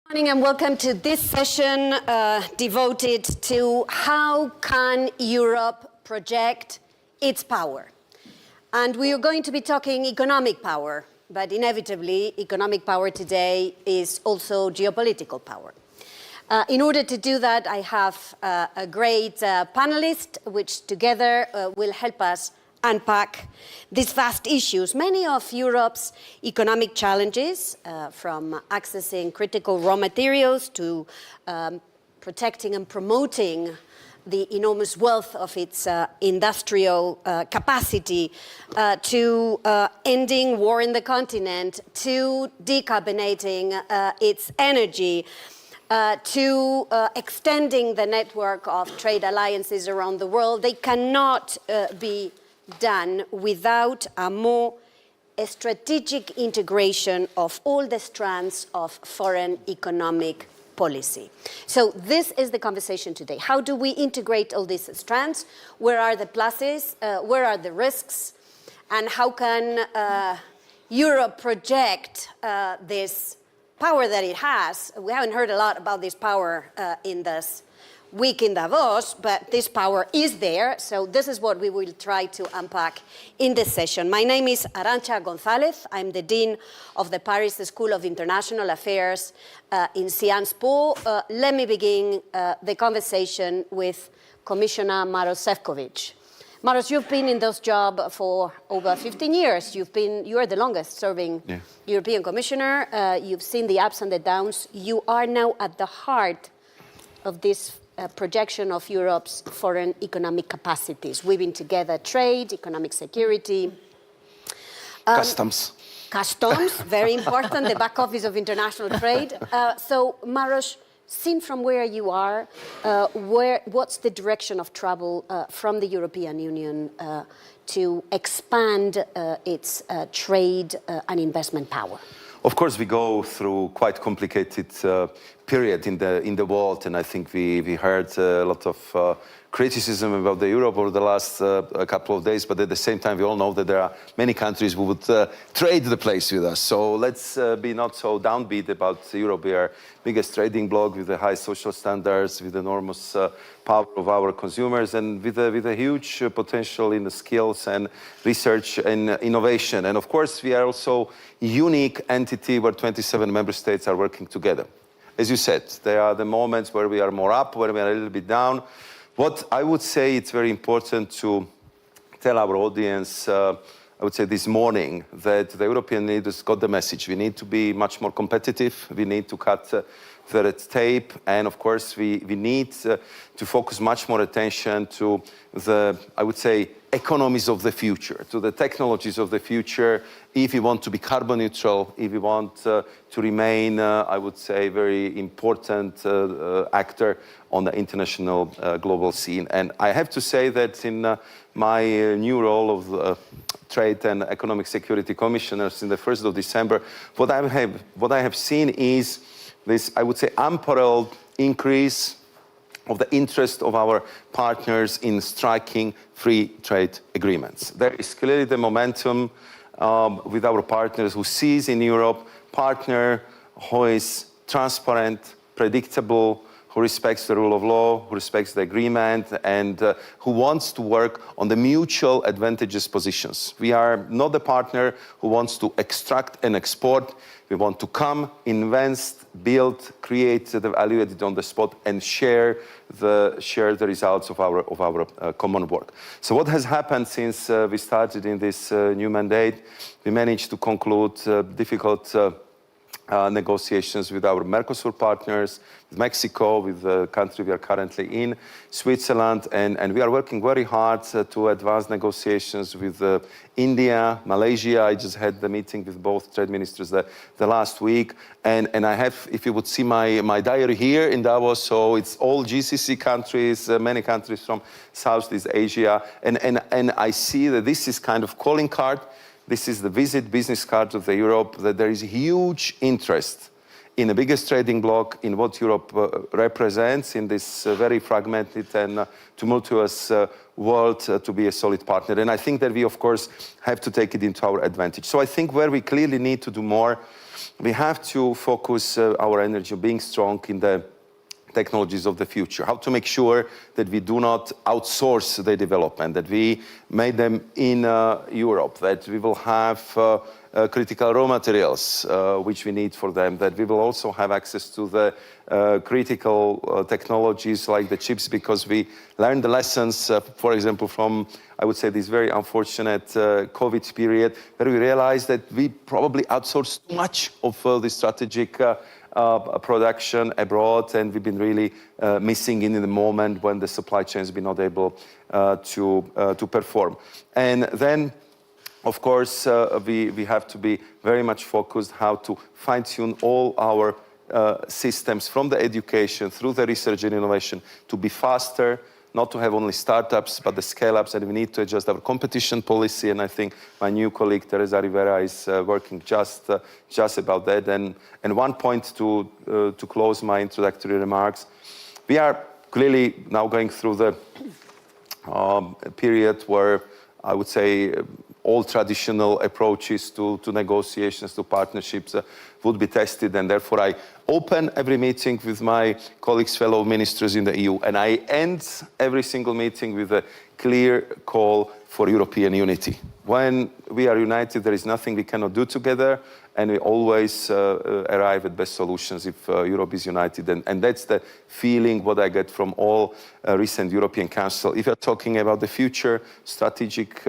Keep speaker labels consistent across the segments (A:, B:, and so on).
A: Good morning and welcome to this session devoted to how can Europe project its power. And we are going to be talking economic power, but inevitably economic power today is also geopolitical power. In order to do that, I have a great panelist which together will help us unpack these vast issues. Many of Europe's economic challenges, from accessing critical raw materials to protecting and promoting the enormous wealth of its industrial capacity, to ending war in the continent, to decarbonating its energy, to extending the network of trade alliances around the world, they cannot be done without a more strategic integration of all the strands of foreign economic policy. So this is the conversation today. How do we integrate all these strands? Where are the pluses? Where are the risks? And how can Europe project this power that it has? We haven't heard a lot about this power in this week in Davos, but this power is there. So this is what we will try to unpack in this session. My name is Arantxa González. I'm the Dean of the Paris School of International Affairs in Sciences Po. Let me begin the conversation with Commissioner Maroš Šefčovič. Maroš, you've been in this job for over 15 years. You are the longest serving European Commissioner. You've seen the ups and the downs. You are now at the heart of this projection of Europe's foreign economic capacities, weaving together trade, economic security.
B: Customs,
A: very important, the back office of international trade. So, Maroš, seen from where you are, what's the direction of travel from the European Union to expand its trade and investment power?
B: of course, we go through quite complicated period in the world, and I think we heard a lot of criticism about the Europe over the last couple of days, but at the same time, we all know that there are many countries who would trade the place with us. So let's be not so downbeat about Europe. We are biggest trading bloc with the high social standards, with enormous power of our consumers, and with a huge potential in the skills and research and innovation. And of course, we are also a unique entity where 27 member states are working together. As you said, there are the moments where we are more up, where we are a little bit down. What I would say it's very important to tell our audience, I would say this morning, that the European leaders got the message. We need to be much more competitive. We need to cut the red tape. And of course, we need to focus much more attention to the, I would say, economies of the future, to the technologies of the future, if we want to be carbon neutral, if we want to remain, I would say, very important actor on the international global scene. And I have to say that in my new role of Trade and Economic Security Commissioners in the 1st of December, what I have seen is this, I would say, unparalleled increase of the interest of our partners in striking free trade agreements. There is clearly the momentum with our partners who sees in Europe partner who is transparent, predictable, who respects the rule of law, who respects the agreement, and who wants to work on the mutual advantageous positions. We are not the partner who wants to extract and export. We want to come, invest, build, create the value added on the spot, and share the results of our common work. So what has happened since we started in this new mandate? We managed to conclude difficult negotiations with our Mercosur partners, with Mexico, with the country we are currently in, Switzerland, and we are working very hard to advance negotiations with India, Malaysia. I just had the meeting with both trade ministers the last week, and I have, if you would see my diary here in Davos, so it's all GCC countries, many countries from Southeast Asia, and I see that this is kind of calling card. This is the visit business card of the Europe, that there is huge interest in the biggest trading bloc, in what Europe represents in this very fragmented and tumultuous world, to be a solid partner. And I think that we, of course, have to take it into our advantage. So I think where we clearly need to do more, we have to focus our energy on being strong in the technologies of the future, how to make sure that we do not outsource the development, that we made them in Europe, that we will have critical raw materials which we need for them, that we will also have access to the critical technologies like the chips, because we learned the lessons, for example, from, I would say, this very unfortunate COVID period, where we realized that we probably outsourced too much of the strategic production abroad, and we've been really missing in the moment when the supply chain has been not able to perform. And then, of course, we have to be very much focused how to fine-tune all our systems, from the education through the research and innovation, to be faster, not to have only startups, but the scale-ups, and we need to adjust our competition policy. And I think my new colleague, Teresa Rivera, is working just about that. And one point to close my introductory remarks, we are clearly now going through the period where I would say all traditional approaches to negotiations, to partnerships would be tested, and therefore I open every meeting with my colleagues, fellow ministers in the EU, and I end every single meeting with a clear call for European unity. When we are united, there is nothing we cannot do together, and we always arrive at best solutions if Europe is united. And that's the feeling what I get from all recent European Council. If you're talking about the future, strategic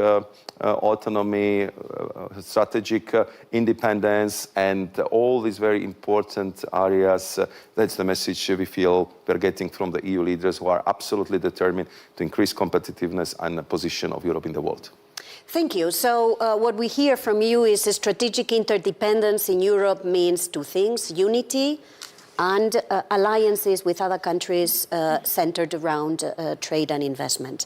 B: autonomy, strategic independence, and all these very important areas, that's the message we feel we're getting from the EU leaders, who are absolutely determined to increase competitiveness and the position of Europe in the world.
A: Thank you. So what we hear from you is a strategic interdependence in Europe means two things: unity and alliances with other countries centered around trade and investment.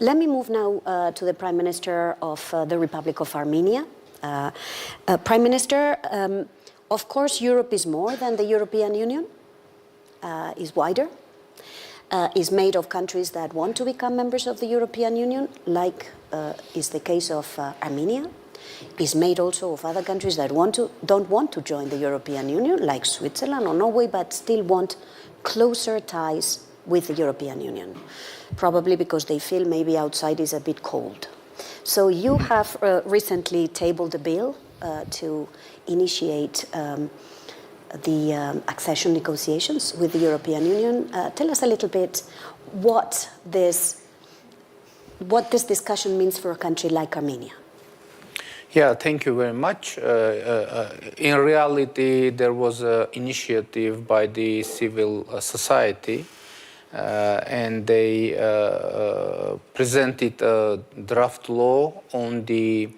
A: Let me move now to the Prime Minister of the Republic of Armenia. Prime Minister, of course, Europe is more than the European Union, is wider, is made of countries that want to become members of the European Union, like is the case of Armenia, is made also of other countries that don't want to join the European Union, like Switzerland or Norway, but still want closer ties with the European Union, probably because they feel maybe outside is a bit cold. So you have recently tabled a bill to initiate the accession negotiations with the European Union. Tell us a little bit what this discussion means for a country like Armenia.
C: Yeah, thank you very much. In reality, there was an initiative by the civil society, and they presented a draft law on the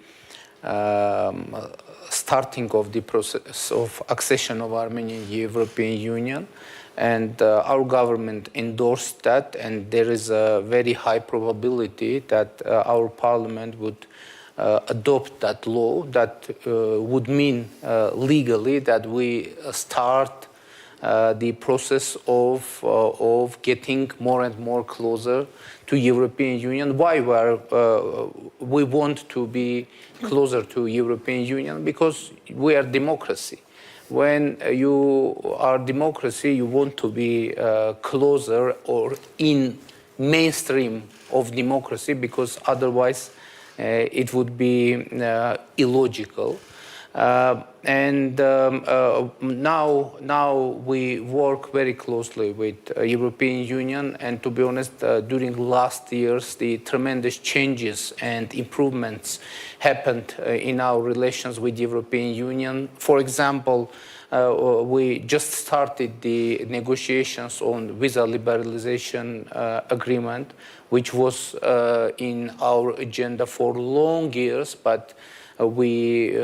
C: starting of the process of accession of Armenia in the European Union. And our government endorsed that, and there is a very high probability that our parliament would adopt that law. That would mean legally that we start the process of getting more and more closer to European Union. Why we want to be closer to European Union? Because we are democracy. When you are democracy, you want to be closer or in mainstream of democracy, because otherwise it would be illogical. Now we work very closely with European Union, and to be honest, during last years, the tremendous changes and improvements happened in our relations with the European Union. For example, we just started the negotiations on visa liberalization agreement, which was in our agenda for long years, but we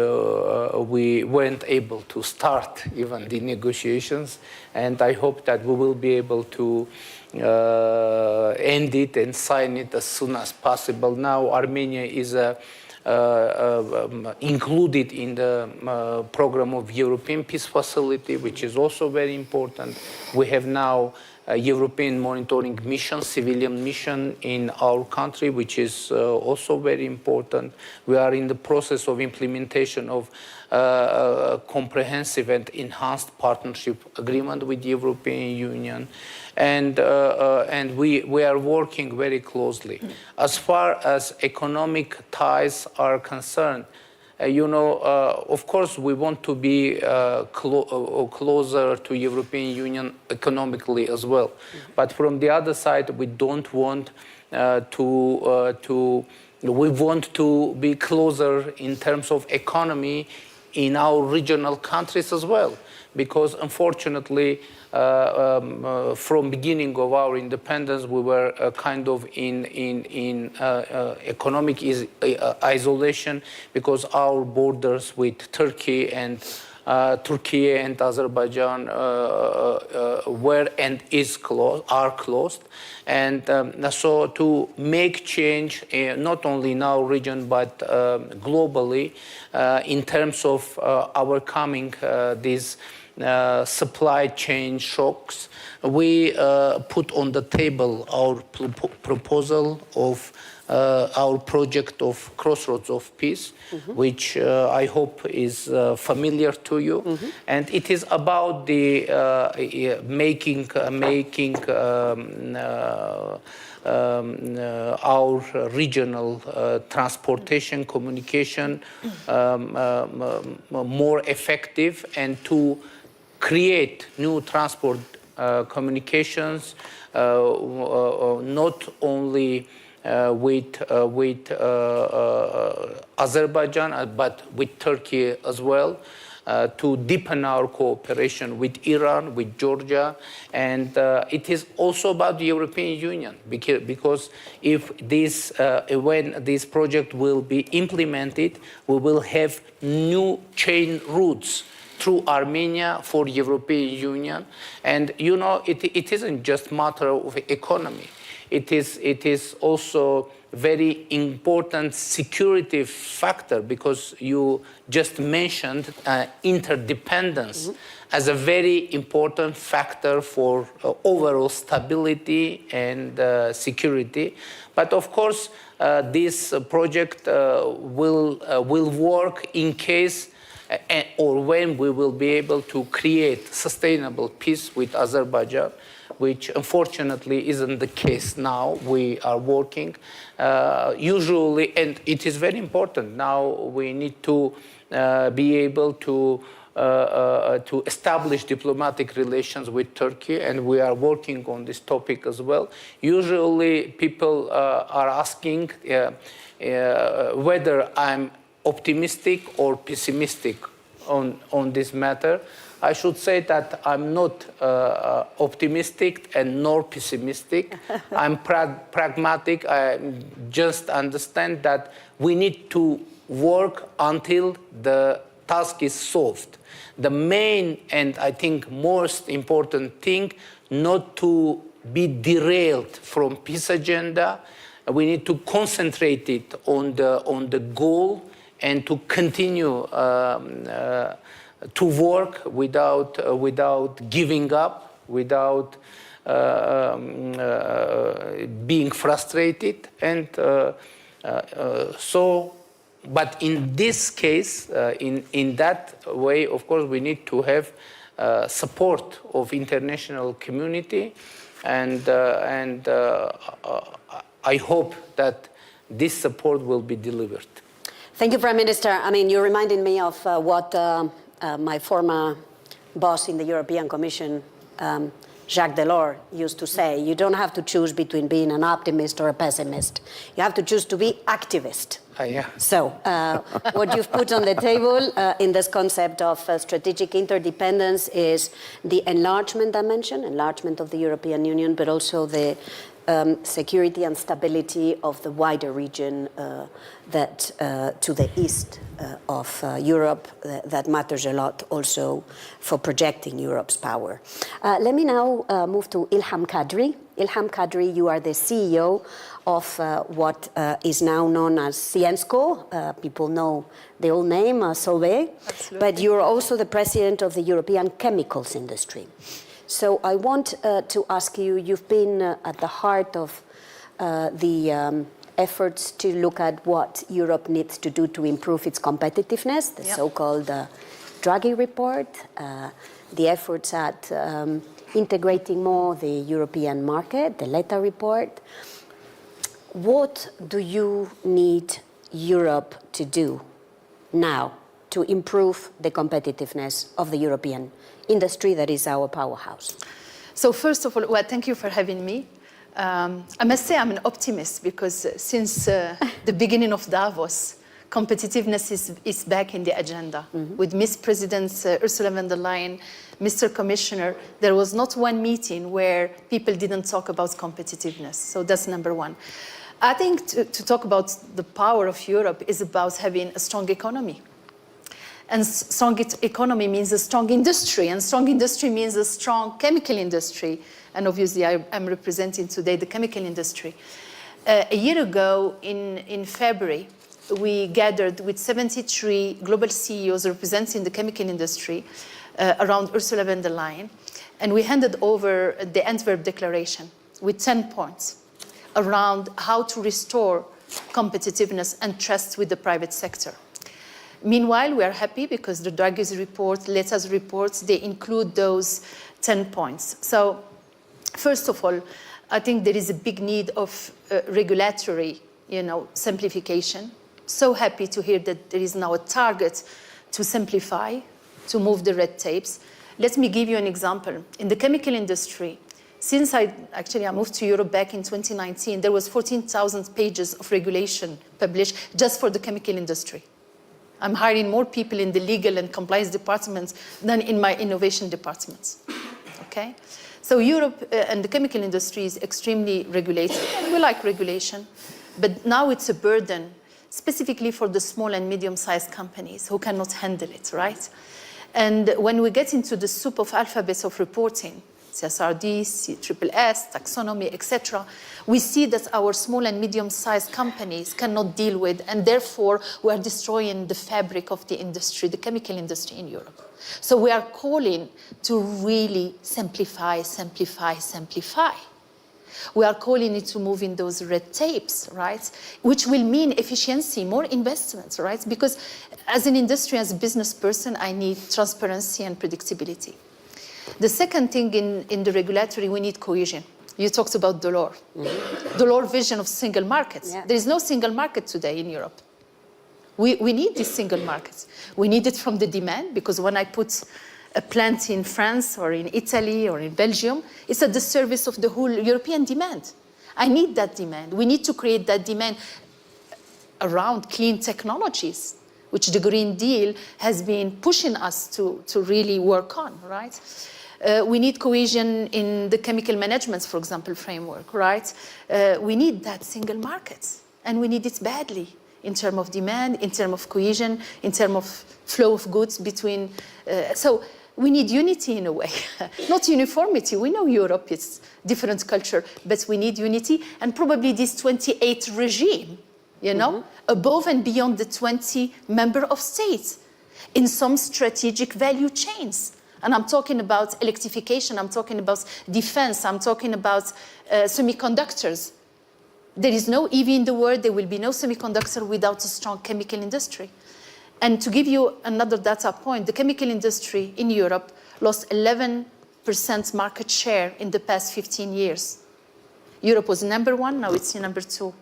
C: weren't able to start even the negotiations, and I hope that we will be able to end it and sign it as soon as possible. Now Armenia is a included in the program of European Peace Facility, which is also very important. We have now a European monitoring mission, civilian mission in our country, which is also very important. We are in the process of implementation of comprehensive and enhanced partnership agreement with the European Union. And we are working very closely. As far as economic ties are concerned, of course, we want to be closer to European Union economically as well. But from the other side, we don't want we want to be closer in terms of economy in our regional countries as well, because unfortunately, from beginning of our independence, we were kind of in economic isolation, because our borders with Turkey and Azerbaijan were and are closed. And so to make change not only in our region but globally in terms of overcoming these supply chain shocks, we put on the table our proposal of our project of Crossroads of Peace, which I hope is familiar to you. And it is about the making our regional transportation communication more effective, and to create new transport communications not only with Azerbaijan but with Turkey as well, to deepen our cooperation with Iran, with Georgia, and it is also about the European Union, because if this, when this project will be implemented, we will have new chain routes through Armenia for the European Union. And it isn't just a matter of economy. It is also very important security factor, because you just mentioned interdependence as a very important factor for overall stability and security. But of course, this project will work in case or when we will be able to create sustainable peace with Azerbaijan, which unfortunately isn't the case now. We are working usually, and it is very important. Now we need to be able to establish diplomatic relations with Turkey, and we are working on this topic as well. Usually people are asking whether I'm optimistic or pessimistic on this matter. I should say that I'm not optimistic and nor pessimistic. I'm pragmatic. I just understand that we need to work until the task is solved. The main and I think most important thing, not to be derailed from peace agenda. We need to concentrate it on the goal and to continue to work without giving up, without being frustrated. And but in this case, in that way, of course, we need to have support of international community, and I hope that this support will be delivered.
A: Thank you, Prime Minister. I mean, you're reminding me of what my former boss in the European Commission, Jacques Delors, used to say. You don't have to choose between being an optimist or a pessimist. You have to choose to be activist.
C: Yeah.
A: So what you've put on the table in this concept of strategic interdependence is the enlargement dimension, enlargement of the European Union, but also the security and stability of the wider region that to the east of Europe that matters a lot also for projecting Europe's power. Let me now move to Ilham Kadri. Ilham Kadri, you are the CEO of what is now known as Syensqo. People know the old name, Solvay. But you're also the president of the European chemicals industry. So I want to ask you, you've been at the heart of the efforts to look at what Europe needs to do to improve its competitiveness, the so-called Draghi report, the efforts at integrating more the European market, the Letta report. What do you need Europe to do now to improve the competitiveness of the European industry that is our powerhouse?
D: So first of all, well, thank you for having me. I must say I'm an optimist because since the beginning of Davos, competitiveness is back in the agenda. With Ms. President Ursula von der Leyen, Mr. Commissioner, there was not one meeting where people didn't talk about competitiveness. So that's number one. I think to talk about the power of Europe is about having a strong economy. And strong economy means a strong industry, and strong industry means a strong chemical industry. And obviously, I'm representing today the chemical industry. A year ago, in February, we gathered with 73 global CEOs representing the chemical industry around Ursula von der Leyen, and we handed over the Antwerp Declaration with 10 points around how to restore competitiveness and trust with the private sector. Meanwhile, we are happy because the Draghi's report, Letta's reports, they include those 10 points. So, first of all, I think there is a big need of regulatory, simplification. So happy to hear that there is now a target to simplify, to move the red tapes. Let me give you an example. In the chemical industry, since I moved to Europe back in 2019, there was 14,000 pages of regulation published just for the chemical industry. I'm hiring more people in the legal and compliance departments than in my innovation departments, okay? So Europe and the chemical industry is extremely regulated, and we like regulation, but now it's a burden, specifically for the small and medium-sized companies who cannot handle it, right? And when we get into the soup of alphabets of reporting, CSRD, CSSS, taxonomy, etc., we see that our small and medium-sized companies cannot deal with, and therefore we are destroying the fabric of the industry, the chemical industry in Europe. So we are calling to really simplify, simplify, simplify. We are calling it to move in those red tapes, right? Which will mean efficiency, more investments, right? Because as an industry, as a business person, I need transparency and predictability. The second thing in the regulatory, we need cohesion. You talked about Delors. Delors' vision of single markets. Yeah. There is no single market today in Europe. We need these single markets. We need it from the demand, because when I put a plant in France or in Italy or in Belgium, it's at the service of the whole European demand. I need that demand. We need to create that demand around clean technologies, which the Green Deal has been pushing us to really work on, right? We need cohesion in the chemical management, for example, framework, right? We need that single market, and we need it badly in terms of demand, in terms of cohesion, in terms of flow of goods between. So we need unity in a way, not uniformity. We know Europe is different culture, but we need unity, and probably this 28 regime, above and beyond the 20 member of states in some strategic value chains. And I'm talking about electrification, I'm talking about defense, I'm talking about semiconductors. There is no EV in the world, there will be no semiconductor without a strong chemical industry. And to give you another data point, the chemical industry in Europe lost 11% market share in the past 15 years. Europe was number one, now it's number two.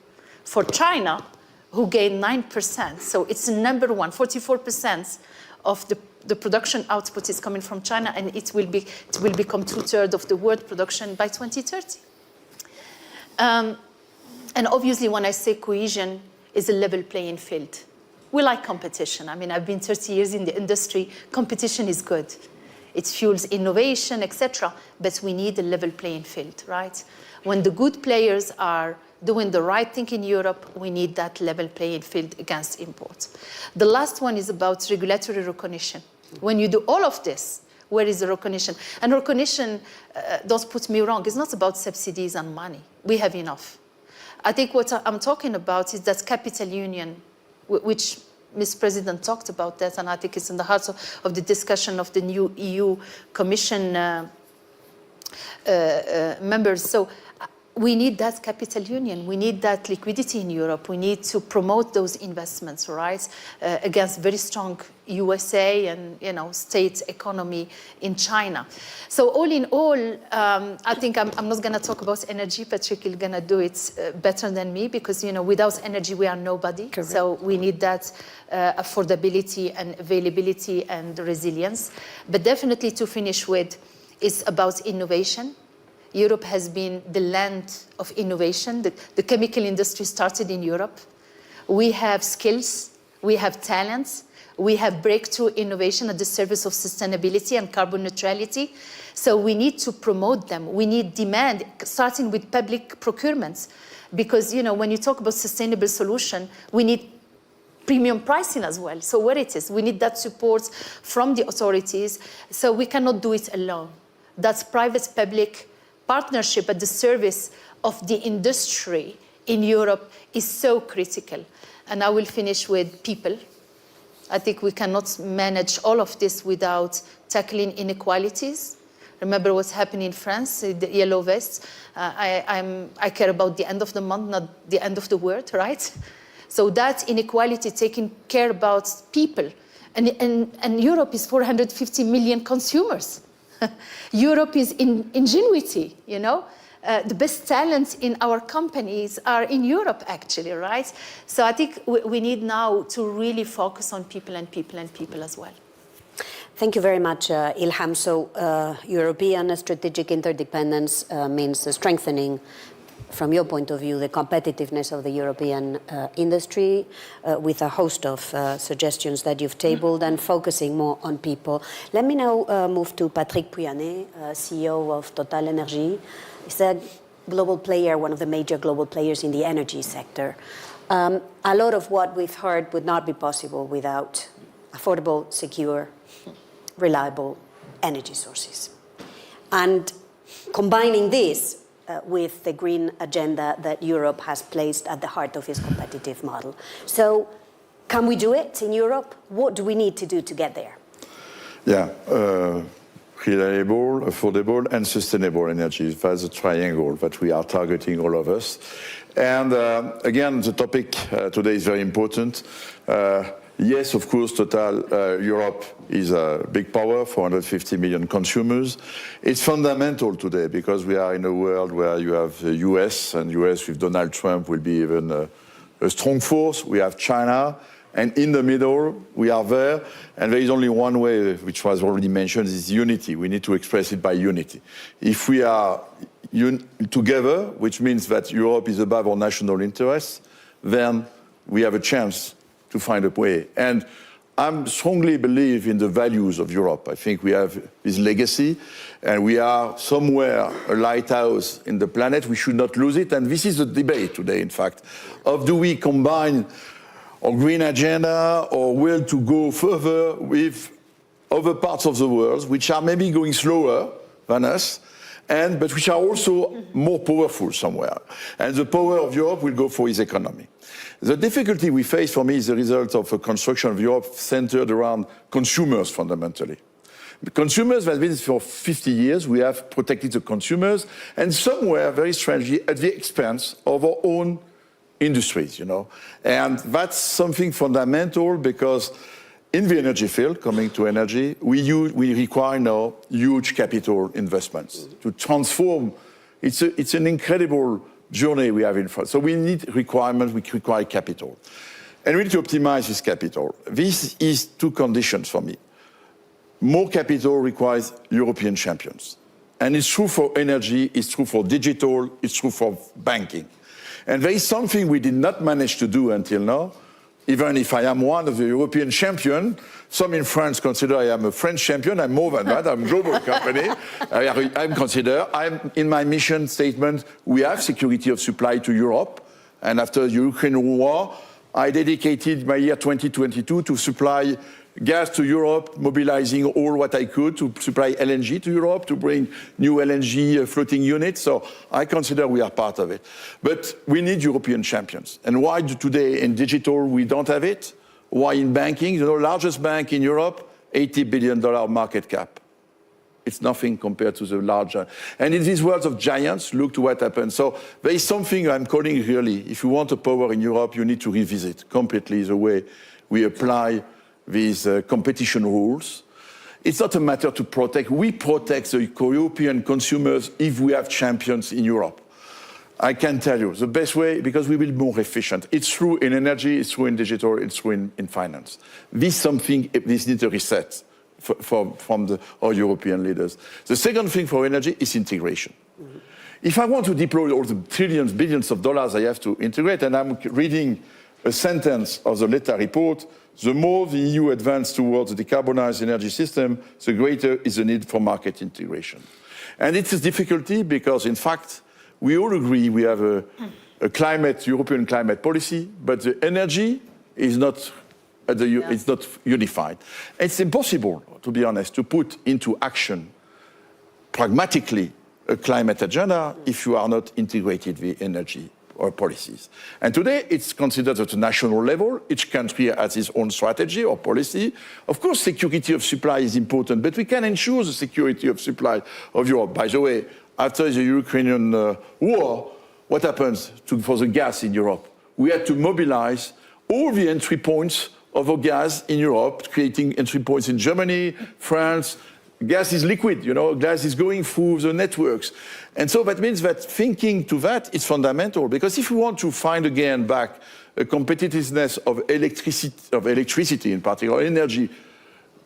D: For China, who gained 9%, so it's number one, 44% of the production output is coming from China, and it will become 2/3 of the world production by 2030. And obviously, when I say cohesion, is a level playing field. We like competition. I mean, I've been 30 years in the industry. Competition is good. it fuels innovation, etc. But we need a level playing field, right? When the good players are doing the right thing in Europe, we need that level playing field against imports. The last one is about regulatory recognition. When you do all of this, where is the recognition? And recognition, don't put me wrong, it's not about subsidies and money. We have enough. I think what I'm talking about is that capital union, which Ms. President talked about that, and I think it's in the heart of the discussion of the new EU Commission members. So we need that capital union. We need that liquidity in Europe. We need to promote those investments, right, against very strong USA and state economy in China. So all in all, I think I'm not going to talk about energy. Patrick is going to do it better than me because without energy we are nobody. Correct. So we need that affordability and availability and resilience. But definitely to finish with, it's about innovation. Europe has been the land of innovation. The chemical industry started in Europe. We have skills, we have talents, we have breakthrough innovation at the service of sustainability and carbon neutrality. So we need to promote them. We need demand, starting with public procurements. Because when you talk about sustainable solution, we need premium pricing as well. So where it is, we need that support from the authorities. So we cannot do it alone. That's private-public partnership at the service of the industry in Europe is so critical. And I will finish with people. I think we cannot manage all of this without tackling inequalities. Remember what's happening in France, the yellow vests. I care about the end of the month, not the end of the world, right? So that inequality, taking care about people. And Europe is 450 million consumers. Europe is ingenuity, The best talents in our companies are in Europe, actually, right? So I think we need now to really focus on people and people and people as well.
A: Thank you very much, Ilham. So European strategic interdependence means strengthening, from your point of view, the competitiveness of the European industry with a host of suggestions that you've tabled and focusing more on people. Let me now move to Patrick Pouyanné, CEO of Total Energy. He's a global player, one of the major global players in the energy sector. A lot of what we've heard would not be possible without affordable, secure, reliable energy sources. And combining this with the green agenda that Europe has placed at the heart of its competitive model. So can we do it in Europe? What do we need to do to get there?
E: Yeah, reliable, affordable, and sustainable energy. That's a triangle that we are targeting, all of us. And again, the topic today is very important. Yes, of course, Total Europe is a big power, 450 million consumers. It's fundamental today because we are in a world where you have the US, and US with Donald Trump will be even a strong force. We have China, and in the middle, we are there. And there is only one way, which was already mentioned, is unity. We need to express it by unity. If we are together, which means that Europe is above our national interests, then we have a chance to find a way. And I strongly believe in the values of Europe. I think we have this legacy, and we are somewhere a lighthouse in the planet. We should not lose it. And this is the debate today, in fact, of do we combine our green agenda or will to go further with other parts of the world, which are maybe going slower than us, but which are also more powerful somewhere. And the power of Europe will go for its economy. The difficulty we face, for me, is the result of a construction of Europe centered around consumers, fundamentally. The consumers have been for 50 years. We have protected the consumers, and somewhere, very strangely, at the expense of our own industries, And that's something fundamental because in the energy field, coming to energy, we require now huge capital investments to transform. It's an incredible journey we have in front. So we need requirements, we require capital. And we need to optimize this capital. This is two conditions for me. More capital requires European champions. And it's true for energy, it's true for digital, it's true for banking. And there is something we did not manage to do until now, even if I am one of the European champions, some in France consider I am a French champion. I'm more than that. I'm a global company. I'm considered. I'm in my mission statement. We have security of supply to Europe, and after the Ukraine war, I dedicated my year 2022 to supply gas to Europe, mobilizing all what I could to supply LNG to Europe, to bring new LNG floating units. So I consider we are part of it. But we need European champions. And why today in digital we don't have it? Why in banking? You know, largest bank in Europe, $80 billion market cap. It's nothing compared to the larger. And in these worlds of giants, look to what happened. So there is something I'm calling really, if you want a power in Europe, you need to revisit completely the way we apply these competition rules. It's not a matter to protect. We protect the European consumers if we have champions in Europe. I can tell you the best way, because we will be more efficient. It's true in energy, it's true in digital, it's true in finance. This needs a reset from our European leaders. The second thing for energy is integration. Mm-hmm. If I want to deploy all the trillions, billions of dollars I have to integrate, and I'm reading a sentence of the Letta report, the more the EU advances towards a decarbonized energy system, the greater is the need for market integration. And it's a difficulty because, in fact, we all agree we have a European climate policy, but the energy is not, it's not unified. It's impossible, to be honest, to put into action pragmatically a climate agenda if you are not integrated with energy or policies. And today it's considered at a national level. Each country has its own strategy or policy. Of course, security of supply is important, but we can ensure the security of supply of Europe. By the way, after the Ukrainian war, what happens for the gas in Europe? We had to mobilize all the entry points of our gas in Europe, creating entry points in Germany, France. Gas is liquid, you know, gas is going through the networks. And so that means that thinking to that is fundamental, because if we want to find again back a competitiveness of electricity, in particular energy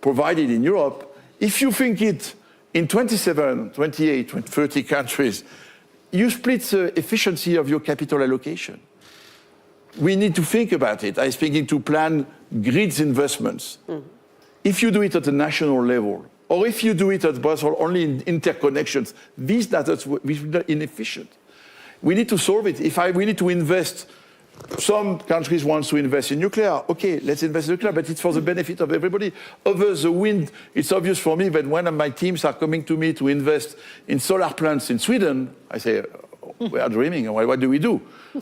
E: provided in Europe, if you think it in 27, 28, 30 countries, you split the efficiency of your capital allocation. We need to think about it. I'm speaking to plan grids investments. Mm. If you do it at a national level, or if you do it at Brussels only in interconnections, these data are inefficient. We need to solve it. We need to invest, some countries want to invest in nuclear. Okay, let's invest in nuclear, but it's for the benefit of everybody. Over the wind, it's obvious for me that when my teams are coming to me to invest in solar plants in Sweden, I say, we are dreaming. What do we do?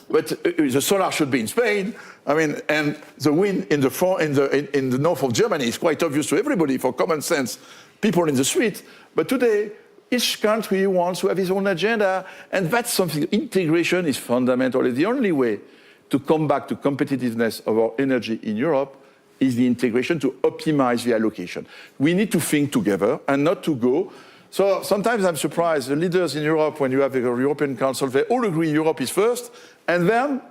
E: But the solar should be in Spain. I mean, and the wind in the north of Germany is quite obvious to everybody for common sense. People in the street, but today each country wants to have its own agenda, and that's something. Integration is fundamental. It's the only way to come back to competitiveness of our energy in Europe is the integration to optimize the allocation. We need to think together and not to go. So sometimes I'm surprised, the leaders in Europe, when you have a European Council, they all agree Europe is first, and then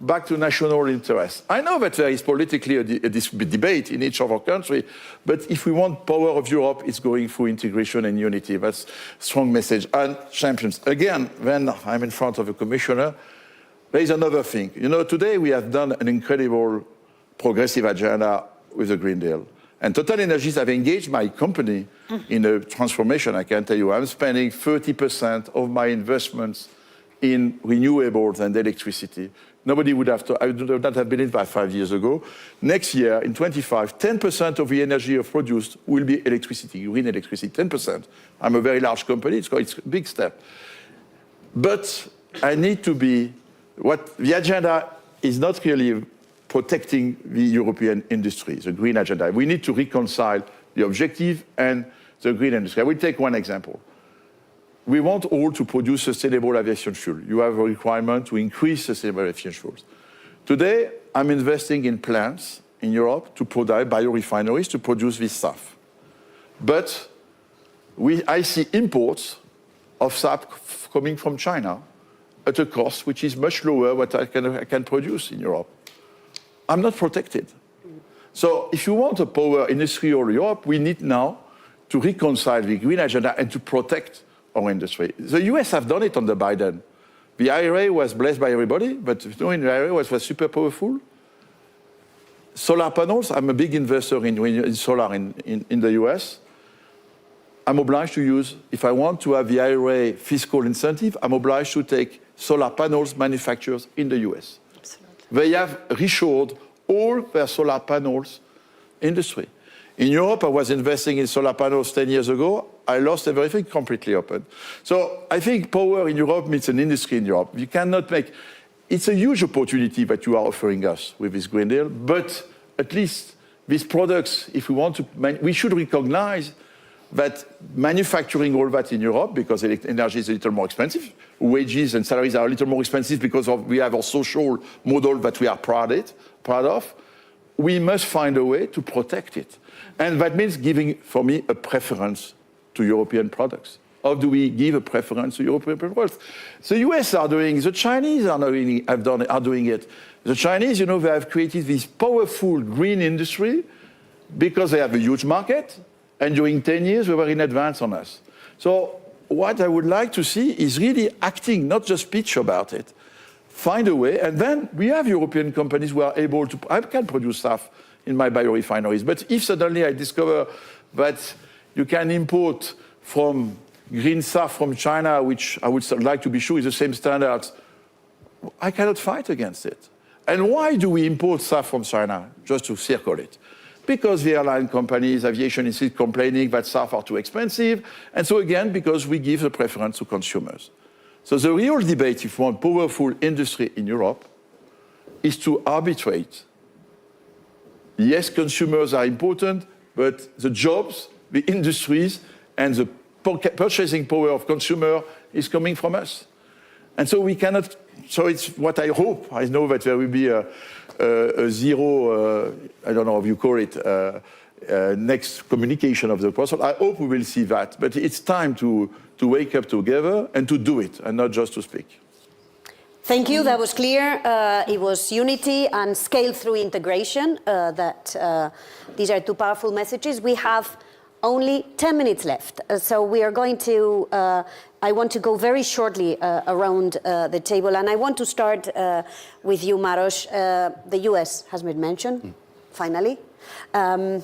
E: back to national interests. I know that there is politically a debate in each of our countries, but if we want power of Europe, it's going through integration and unity. That's a strong message. And champions. Again, when I'm in front of a commissioner, there is another thing. You know, today we have done an incredible progressive agenda with the Green Deal. And Total Energies have engaged my company in a transformation. I can tell you, I'm spending 30% of my investments in renewables and electricity. Nobody would have I would not have been it by 5 years ago. Next year, in 25, 10% of the energy produced will be electricity, green electricity, 10%. I'm a very large company, it's a big step. But I need to be, the agenda is not really protecting the European industry, the green agenda. We need to reconcile the objective and the green industry. I will take one example. We want all to produce sustainable aviation fuel. You have a requirement to increase sustainable aviation fuels. Today, I'm investing in plants in Europe to produce biorefineries to produce this stuff. But I see imports of SAF coming from China at a cost which is much lower what I can produce in Europe. I'm not protected. So if you want a power industry or Europe, we need now to reconcile the green agenda and to protect our industry. The US have done it under Biden. The IRA was blessed by everybody, but knowing the IRA was super powerful. solar panels, I'm a big investor in solar in the US. I'm obliged to use, if I want to have the IRA fiscal incentive, I'm obliged to take solar panels manufacturers in the US.
D: Absolutely.
E: They have reshored all their solar panels industry. In Europe, I was investing in solar panels 10 years ago. I lost everything, completely open. So I think power in Europe means an industry in Europe. You cannot make, it's a huge opportunity that you are offering us with this Green Deal, but at least these products, if we want to, we should recognize that manufacturing all that in Europe, because energy is a little more expensive, wages and salaries are a little more expensive because we have our social model that we are proud of, we must find a way to protect it. And that means giving, for me, a preference to European products. How do we give a preference to European products? The US are doing, the Chinese are doing it. The Chinese, they have created this powerful green industry because they have a huge market. And during 10 years, we were in advance on us. So what I would like to see is really acting, not just pitch about it. Find a way, and then we have European companies who are able to, I can produce stuff in my biorefineries, but if suddenly I discover that you can import from green stuff from China, which I would like to be sure is the same standards, I cannot fight against it. And why do we import stuff from China? Just to circle it. Because the airline companies, aviation is complaining that stuff are too expensive. And so again, because we give the preference to consumers. So the real debate, if we want powerful industry in Europe, is to arbitrate. Yes, consumers are important, but the jobs, the industries, and the purchasing power of consumer is coming from us. And so we cannot, so it's what I hope. I know that there will be a zero, I don't know how you call it, next communication of the process. I hope we will see that. But it's time to wake up together and to do it, and not just to speak.
A: Thank you, that was clear. It was unity and scale through integration. These are two powerful messages. We have only 10 minutes left. So we are going to, I want to go very shortly around the table. And I want to start with you, Maros. The US has been mentioned, finally. Are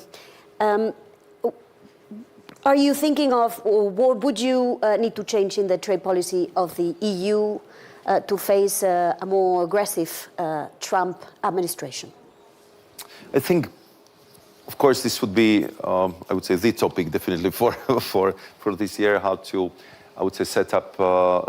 A: you thinking of, or what would you need to change in the trade policy of the EU to face a more aggressive Trump administration?
B: I think, of course, this would be, I would say, the topic definitely for this year, how to, I would say, set up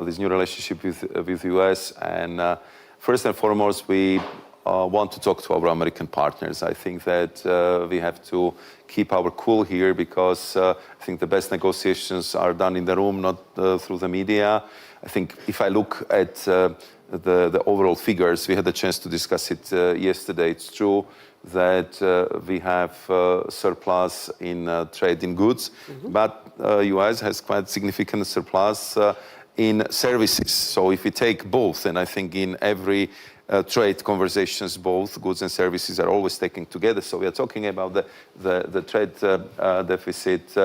B: this new relationship with the US. And first and foremost, we want to talk to our American partners. I think that we have to keep our cool here because I think the best negotiations are done in the room, not through the media. I think if I look at the overall figures, we had a chance to discuss it yesterday. It's true that we have surplus in trade in goods, but US has quite significant surplus in services. So if we take both, and I think in every trade conversations, both goods and services are always taken together. So we are talking about the trade deficit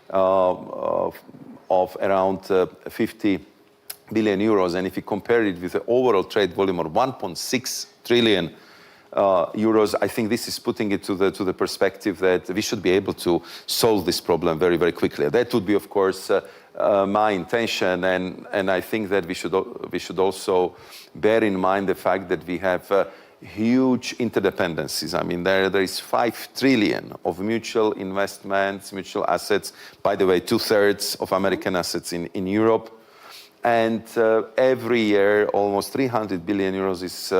B: of around 50 billion euros. And if you compare it with the overall trade volume of 1.6 trillion euros, I think this is putting it to the perspective that we should be able to solve this problem very, very quickly. That would be, of course, my intention, and I think that we should also bear in mind the fact that we have huge interdependencies. I mean, there is 5 trillion of mutual investments, mutual assets. By the way, 2/3 of American assets in Europe, and every year almost 300 billion euros is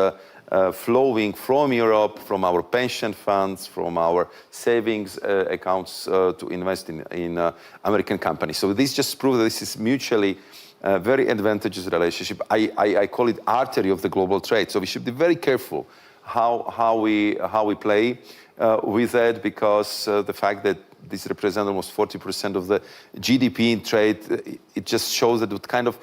B: flowing from Europe, from our pension funds, from our savings accounts to invest in American companies. So this just proves that this is mutually very advantageous relationship. I call it artery of the global trade. So we should be very careful how we play with that, because the fact that this represents almost 40% of the GDP in trade, it just shows that what kind of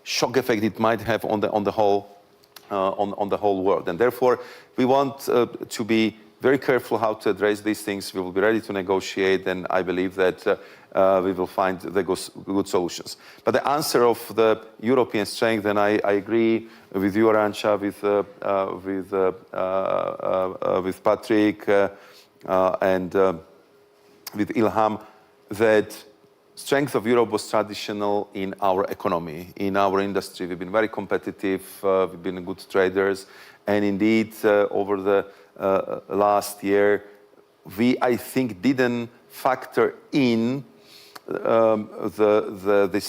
B: shock effect it might have on the whole world. And therefore, we want to be very careful how to address these things. We will be ready to negotiate, and I believe that we will find the good solutions. But the answer of the European strength, and I agree with you, Arantxa, with Patrick, and with Ilham, that strength of Europe was traditional in our economy, in our industry. We've been very competitive, we've been good traders, and indeed, over the last year, we, I think, didn't factor in these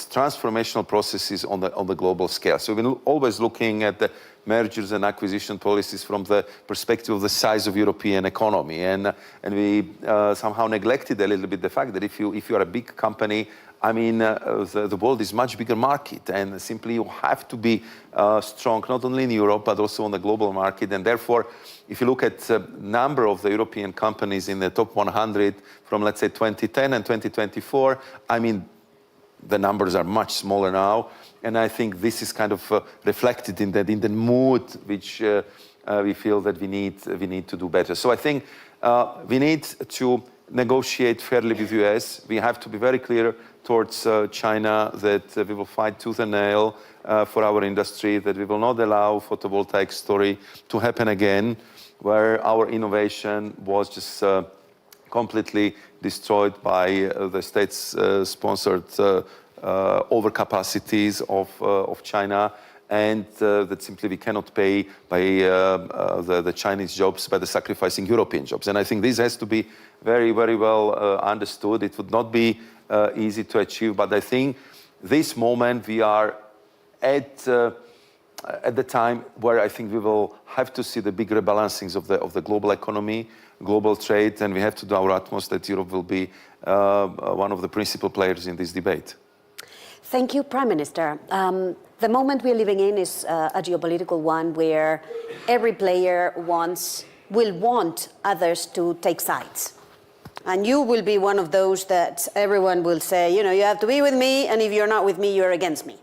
B: transformational processes on the global scale. So we've been always looking at the mergers and acquisition policies from the perspective of the size of European economy, and we somehow neglected a little bit the fact that if you are a big company, I mean, the world is much bigger market, and simply you have to be strong not only in Europe but also on the global market. And therefore, if you look at the number of the European companies in the top 100 from, let's say, 2010 and 2024, I mean, the numbers are much smaller now, and I think this is kind of reflected in the mood which we feel that we need to do better. So I think we need to negotiate fairly with the US. We have to be very clear towards China that we will fight tooth and nail for our industry, that we will not allow photovoltaic story to happen again, where our innovation was just completely destroyed by the state-sponsored overcapacities of China, and that simply we cannot pay by the Chinese jobs by the sacrificing European jobs. And I think this has to be very, very well understood. It would not be easy to achieve, but I think this moment we are at the time where I think we will have to see the big rebalancings of the global economy, global trade, and we have to do our utmost that Europe will be one of the principal players in this debate.
A: Thank you, Prime Minister. The moment we're living in is a geopolitical one where every player will want others to take sides. And you will be one of those that everyone will say, you know, you have to be with me, and if you're not with me, you're against me.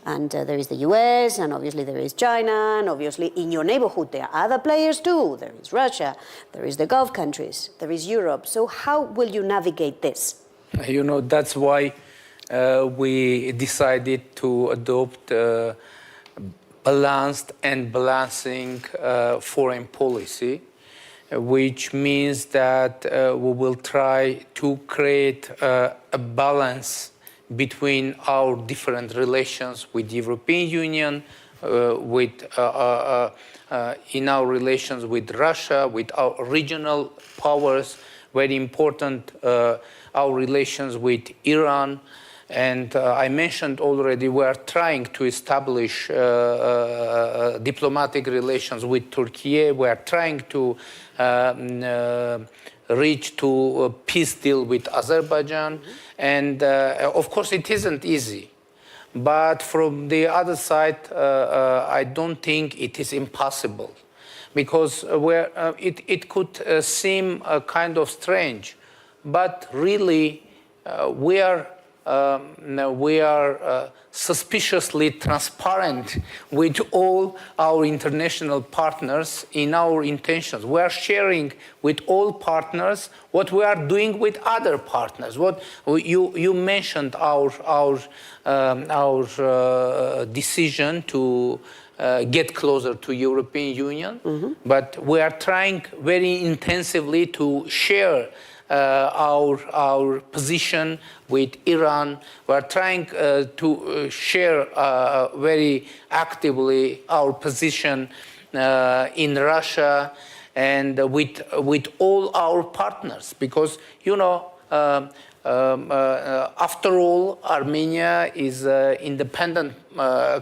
A: And there is the US, and obviously there is China, and obviously in your neighborhood there are other players too. There is Russia, there is the Gulf countries, there is Europe. So how will you navigate this?
C: You know, that's why we decided to adopt balanced and balancing foreign policy, which means that we will try to create a balance between our different relations with the European Union, in our relations with Russia, with our regional powers, very important, our relations with Iran. And I mentioned already we are trying to establish diplomatic relations with Turkey. We are trying to reach to a peace deal with Azerbaijan. And of course, it isn't easy. But from the other side, I don't think it is impossible. Because it could seem kind of strange. But really, we are suspiciously transparent with all our international partners in our intentions. We are sharing with all partners what we are doing with other partners. What you mentioned our decision to get closer to European Union, but we are trying very intensively to share our position with Iran. We are trying to share very actively our position in Russia and with all our partners, because, you know, after all, Armenia is an independent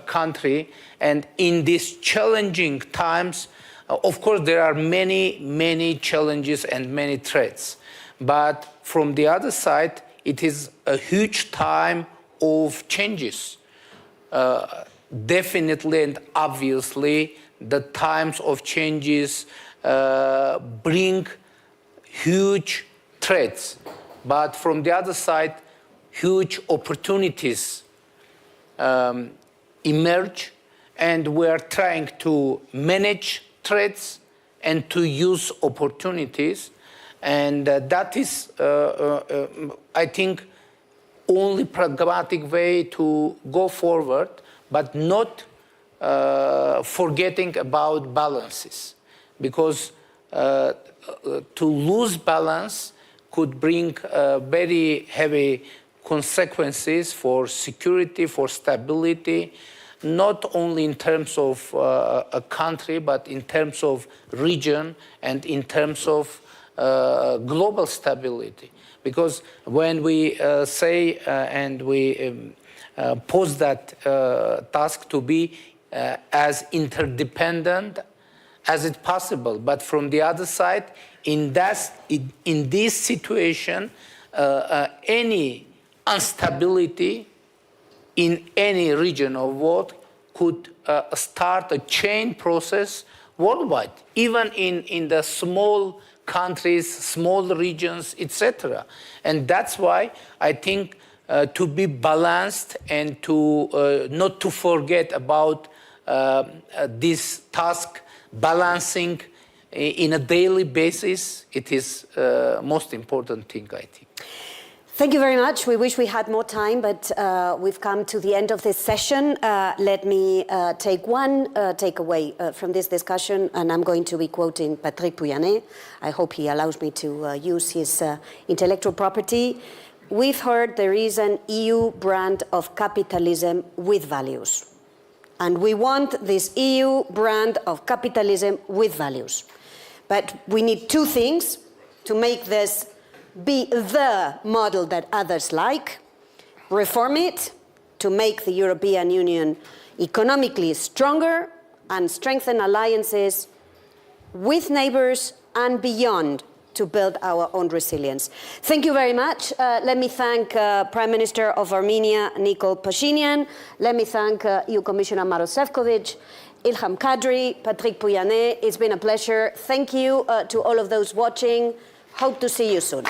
C: country, and in these challenging times, of course, there are many challenges and many threats. But from the other side, it is a huge time of changes. Definitely and obviously, the times of changes bring huge threats. But from the other side, huge opportunities emerge, and we are trying to manage threats and to use opportunities. And that is, I think, only pragmatic way to go forward, but not forgetting about balances. Because to lose balance could bring very heavy consequences for security, for stability, not only in terms of a country, but in terms of region and in terms of global stability. Because when we say and we pose that task to be as interdependent as it's possible, but from the other side, in this situation, any instability in any region of world could start a chain process worldwide, even in the small countries, small regions, etc. And that's why I think to be balanced and to not to forget about this task, balancing in a daily basis, it is most important thing, I think.
A: Thank you very much. We wish we had more time, but we've come to the end of this session. Let me take one takeaway from this discussion, and I'm going to be quoting Patrick Pouyanné. I hope he allows me to use his intellectual property. We've heard there is an EU brand of capitalism with values. And we want this EU brand of capitalism with values. But we need two things to make this be the model that others like. Reform it to make the European Union economically stronger and strengthen alliances with neighbors and beyond to build our own resilience. Thank you very much. Let me thank Prime Minister of Armenia, Nikol Pashinyan. Let me thank EU Commissioner Maroš Šefčovič, Ilham Kadri, Patrick Pouyanné. It's been a pleasure. Thank you to all of those watching. Hope to see you soon.